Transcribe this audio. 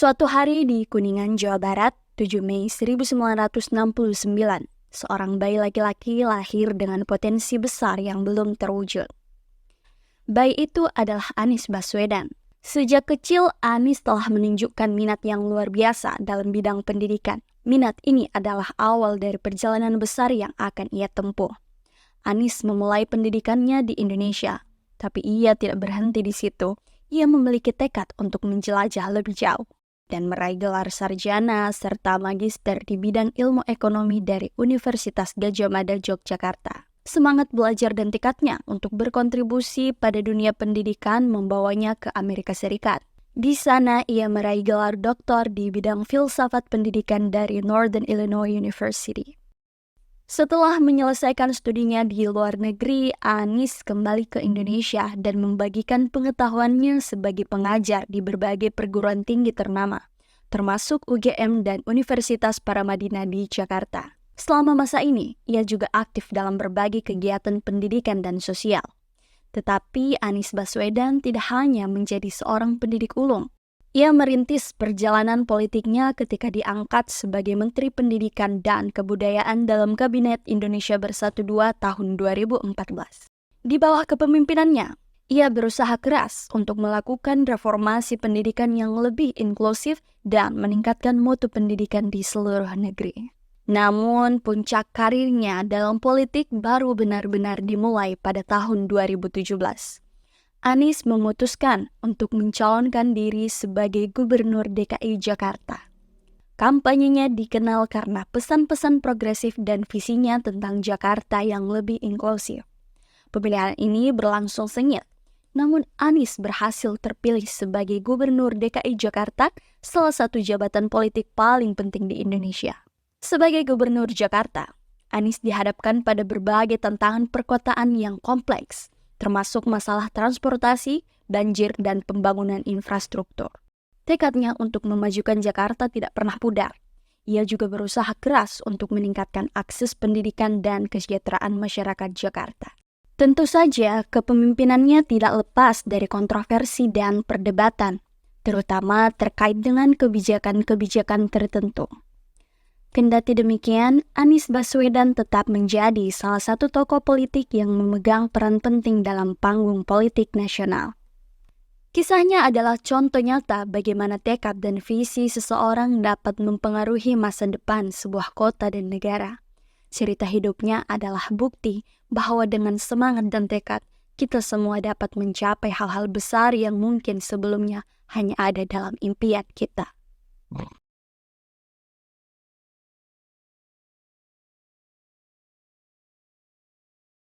Suatu hari di Kuningan, Jawa Barat, 7 Mei 1969, seorang bayi laki-laki lahir dengan potensi besar yang belum terwujud. Bayi itu adalah Anies Baswedan. Sejak kecil, Anies telah menunjukkan minat yang luar biasa dalam bidang pendidikan. Minat ini adalah awal dari perjalanan besar yang akan ia tempuh. Anies memulai pendidikannya di Indonesia, tapi ia tidak berhenti di situ. Ia memiliki tekad untuk menjelajah lebih jauh dan meraih gelar sarjana serta magister di bidang ilmu ekonomi dari Universitas Gadjah Mada Yogyakarta. Semangat belajar dan tekadnya untuk berkontribusi pada dunia pendidikan membawanya ke Amerika Serikat. Di sana ia meraih gelar doktor di bidang filsafat pendidikan dari Northern Illinois University. Setelah menyelesaikan studinya di luar negeri, Anies kembali ke Indonesia dan membagikan pengetahuannya sebagai pengajar di berbagai perguruan tinggi ternama, termasuk UGM dan Universitas Paramadina di Jakarta. Selama masa ini, ia juga aktif dalam berbagai kegiatan pendidikan dan sosial. Tetapi Anies Baswedan tidak hanya menjadi seorang pendidik ulung. Ia merintis perjalanan politiknya ketika diangkat sebagai Menteri Pendidikan dan Kebudayaan dalam Kabinet Indonesia Bersatu II tahun 2014. Di bawah kepemimpinannya, ia berusaha keras untuk melakukan reformasi pendidikan yang lebih inklusif dan meningkatkan mutu pendidikan di seluruh negeri. Namun, puncak karirnya dalam politik baru benar-benar dimulai pada tahun 2017. Anies memutuskan untuk mencalonkan diri sebagai Gubernur DKI Jakarta. Kampanyenya dikenal karena pesan-pesan progresif dan visinya tentang Jakarta yang lebih inklusif. Pemilihan ini berlangsung sengit, namun Anies berhasil terpilih sebagai Gubernur DKI Jakarta, salah satu jabatan politik paling penting di Indonesia. Sebagai Gubernur Jakarta, Anies dihadapkan pada berbagai tantangan perkotaan yang kompleks, termasuk masalah transportasi, banjir, dan pembangunan infrastruktur. Tekadnya untuk memajukan Jakarta tidak pernah pudar. Ia juga berusaha keras untuk meningkatkan akses pendidikan dan kesejahteraan masyarakat Jakarta. Tentu saja, kepemimpinannya tidak lepas dari kontroversi dan perdebatan, terutama terkait dengan kebijakan-kebijakan tertentu. Kendati demikian, Anies Baswedan tetap menjadi salah satu tokoh politik yang memegang peran penting dalam panggung politik nasional. Kisahnya adalah contoh nyata bagaimana tekad dan visi seseorang dapat mempengaruhi masa depan sebuah kota dan negara. Cerita hidupnya adalah bukti bahwa dengan semangat dan tekad, kita semua dapat mencapai hal-hal besar yang mungkin sebelumnya hanya ada dalam impian kita.